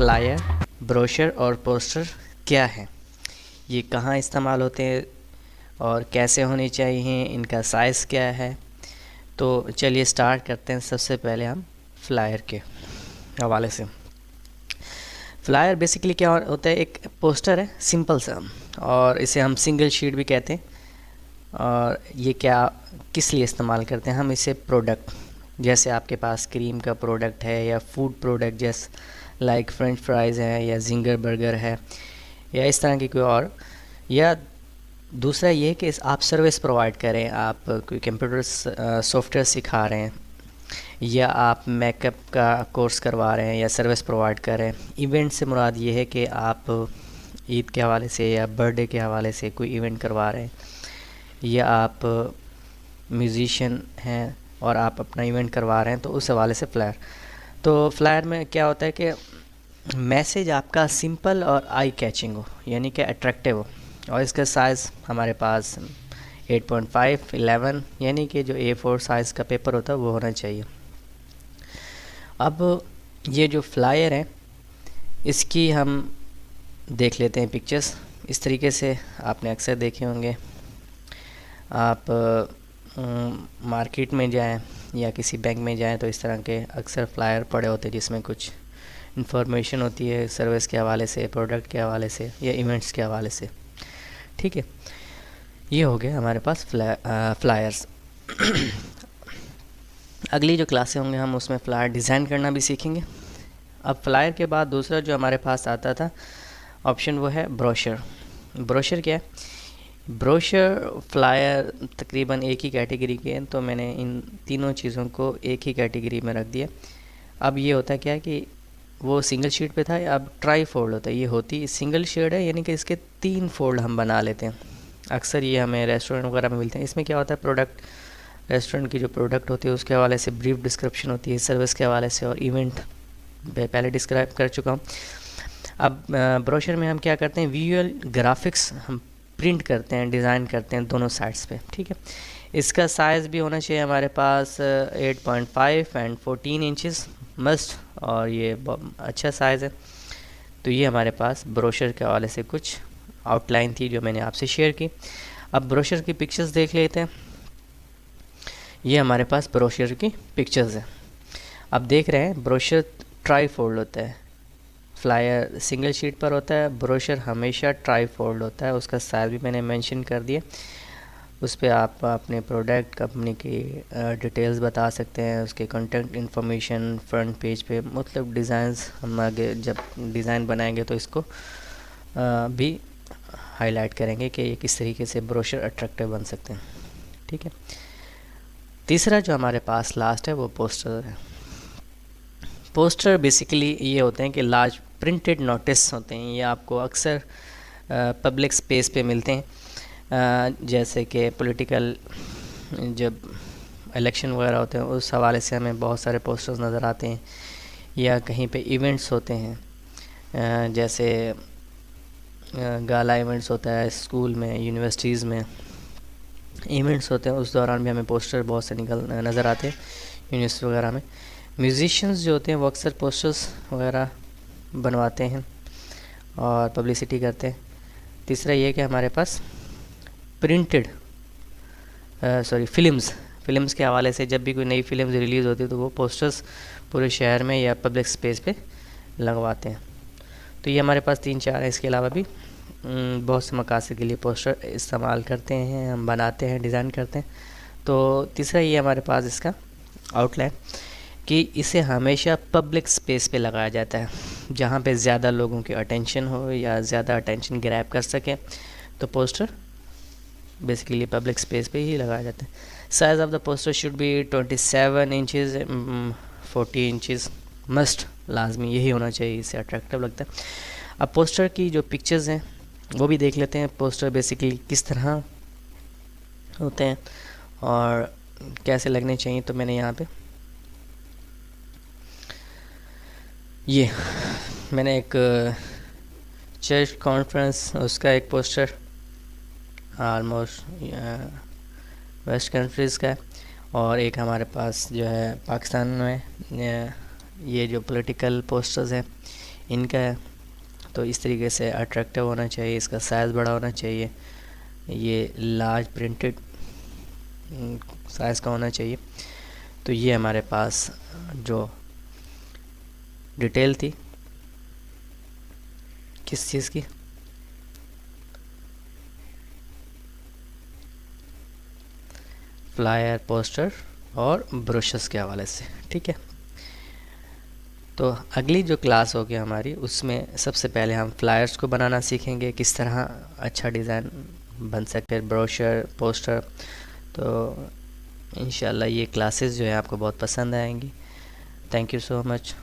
Flyer, brochure اور poster کیا ہے، یہ کہاں استعمال ہوتے ہیں اور کیسے ہونے چاہیے، ان کا سائز کیا ہے. تو چلیے سٹارٹ کرتے ہیں. سب سے پہلے ہم فلائر کے حوالے سے. فلائر بیسیکلی کیا ہوتا ہے، ایک پوسٹر ہے سمپل سا، اور اسے ہم سنگل شیٹ بھی کہتے ہیں. اور یہ کس لیے استعمال کرتے ہیں، ہم اسے پروڈکٹ، جیسے آپ کے پاس کریم کا پروڈکٹ ہے یا فوڈ پروڈکٹ جیسے لائک فرینچ فرائز ہے یا زنگر برگر ہے یا اس طرح کی کوئی اور، یا دوسرا یہ کہ آپ سروس پرووائڈ کریں، آپ کوئی کمپیوٹر سافٹ ویئر سکھا رہے ہیں یا آپ میک اپ کا کورس کروا رہے ہیں یا سروس پرووائڈ کر رہے ہیں. ایونٹ سے مراد یہ ہے کہ آپ عید کے حوالے سے یا برتھ ڈے کے حوالے سے کوئی ایونٹ کروا رہے ہیں، یا آپ میوزیشین ہیں اور آپ اپنا ایونٹ کروا رہے ہیں، تو اس حوالے سے فلائر. تو فلائر میں کیا ہوتا ہے کہ میسیج آپ کا سمپل اور آئی کیچنگ ہو، یعنی کہ اٹریکٹیو ہو، اور اس کا سائز ہمارے پاس 8.5 11 یعنی کہ جو A4 سائز کا پیپر ہوتا ہے وہ ہونا چاہیے. اب یہ جو فلائر ہے اس کی ہم دیکھ لیتے ہیں پکچرز. اس طریقے سے آپ نے اکثر دیکھے ہوں گے. آپ مارکیٹ میں جائیں یا کسی بینک میں جائیں تو اس طرح کے اکثر فلائر پڑے ہوتے ہیں جس میں کچھ انفارمیشن ہوتی ہے سروس کے حوالے سے، پروڈکٹ کے حوالے سے یا ایونٹس کے حوالے سے. ٹھیک ہے، یہ ہو گیا ہمارے پاس فلائرز. اگلی جو کلاسیں ہوں گے ہم اس میں فلائر ڈیزائن کرنا بھی سیکھیں گے. اب فلائر کے بعد دوسرا جو ہمارے پاس آتا تھا آپشن وہ ہے بروشر. بروشر کیا ہے؟ بروشر فلائر تقریباً ایک ہی کیٹیگری کے ہیں، تو میں نے ان تینوں چیزوں کو ایک ہی کیٹیگری میں رکھ دیا. اب یہ ہوتا ہے کیا کہ وہ سنگل شیٹ پہ تھا، اب ٹرائی فولڈ ہوتا ہے. یہ ہوتی سنگل شیٹ ہے، یعنی کہ اس کے 3 فولڈ ہم بنا لیتے ہیں. اکثر یہ ہمیں ریسٹورنٹ وغیرہ میں ملتے ہیں. اس میں کیا ہوتا ہے، پروڈکٹ، ریسٹورنٹ کی جو پروڈکٹ ہوتی ہے اس کے حوالے سے بریف ڈسکرپشن ہوتی ہے، سروس کے حوالے سے، اور ایونٹ پہلے ڈسکرائب کر چکا ہوں. اب بروشر میں ہم کیا کرتے ہیں، ویژول گرافکس ہم پرنٹ کرتے ہیں، ڈیزائن کرتے ہیں دونوں سائڈس پہ. ٹھیک ہے، اس کا سائز بھی ہونا چاہیے ہمارے پاس 8.5 اینڈ 14 انچز مسٹ، اور یہ اچھا سائز ہے. تو یہ ہمارے پاس بروشر کے حوالے سے کچھ آؤٹ لائن تھی جو میں نے آپ سے شیئر کی. اب بروشر کی پکچرز دیکھ لیتے ہیں. یہ ہمارے پاس بروشر کی پکچرز ہیں. اب دیکھ رہے ہیں بروشر ٹرائی فولڈ ہوتا ہے، فلائر سنگل شیٹ پر ہوتا ہے، بروشر ہمیشہ ٹرائی فولڈ ہوتا ہے. اس کا سائز بھی میں نے مینشن کر دیا. اس پہ آپ اپنے پروڈکٹ کمپنی کی ڈیٹیلز بتا سکتے ہیں، اس کے کانٹیکٹ انفارمیشن فرنٹ پیج پہ، مطلب ڈیزائنز ہم آگے جب ڈیزائن بنائیں گے تو اس کو بھی ہائی لائٹ کریں گے کہ یہ کس طریقے سے بروشر اٹریکٹیو بن سکتے ہیں. ٹھیک ہے، تیسرا جو ہمارے پاس لاسٹ ہے وہ پوسٹر ہے. پوسٹر بیسیکلی یہ ہوتے ہیں کہ لارج پرنٹڈ نوٹس ہوتے ہیں. یہ آپ کو اکثر پبلک سپیس پہ ملتے ہیں، جیسے کہ پولیٹیکل جب الیکشن وغیرہ ہوتے ہیں اس حوالے سے ہمیں بہت سارے پوسٹرز نظر آتے ہیں، یا کہیں پہ ایونٹس ہوتے ہیں، جیسے گالا ایونٹس ہوتا ہے اسکول میں، یونیورسٹیز میں ایونٹس ہوتے ہیں، اس دوران بھی ہمیں پوسٹر بہت سے نظر آتے ہیں یونیورسٹی وغیرہ میں. میوزیشینز جو ہوتے ہیں وہ اکثر پوسٹرز وغیرہ بنواتے ہیں اور پبلسٹی کرتے ہیں. تیسرا یہ کہ ہمارے پاس پرنٹڈ فلمز کے حوالے سے جب بھی کوئی نئی فلمز ریلیز ہوتی ہے تو وہ پوسٹرز پورے شہر میں یا پبلک سپیس پہ لگواتے ہیں. تو یہ ہمارے پاس 3-4 ہیں. اس کے علاوہ بھی بہت سے مقاصد کے لیے پوسٹر استعمال کرتے ہیں، ہم بناتے ہیں، ڈیزائن کرتے ہیں. تو تیسرا یہ ہمارے پاس اس کا آؤٹ لائن کہ اسے ہمیشہ پبلک سپیس پہ لگایا جاتا ہے، جہاں پہ زیادہ لوگوں کی اٹینشن ہو یا زیادہ اٹینشن گریب کر سکیں. تو پوسٹر بیسیکلی پبلک سپیس پہ ہی لگایا جاتا ہے. Size of the poster should be 27 inches 40 inches must, لازمی یہی ہونا چاہیے، اس سے اٹریکٹیو لگتا ہے. اب پوسٹر کی جو پکچرز ہیں وہ بھی دیکھ لیتے ہیں. پوسٹر بیسیکلی کس طرح ہوتے ہیں اور کیسے لگنے چاہیے. تو میں نے یہاں پہ یہ میں نے ایک چرچ کانفرنس اس کا ایک پوسٹر آلموسٹ ویسٹ کنٹریز کا ہے، اور ایک ہمارے پاس جو ہے پاکستان میں یہ جو پولیٹیکل پوسٹرز ہیں ان کا ہے، تو اس طریقے سے اٹریکٹیو ہونا چاہیے، اس کا سائز بڑا ہونا چاہیے، یہ لارج پرنٹڈ سائز کا ہونا چاہیے۔ تو یہ ہمارے پاس جو ڈیٹیل تھی کس چیز کی، فلائر، پوسٹر اور بروشرز کے حوالے سے، ٹھیک ہے۔ تو اگلی جو کلاس ہوگی ہماری، اس میں سب سے پہلے ہم فلائرز کو بنانا سیکھیں گے، کس طرح اچھا ڈیزائن بن سکتے، بروشر، پوسٹر۔ تو انشاءاللہ یہ کلاسز جو ہے آپ کو بہت پسند آئیں گی۔ Thank you so much.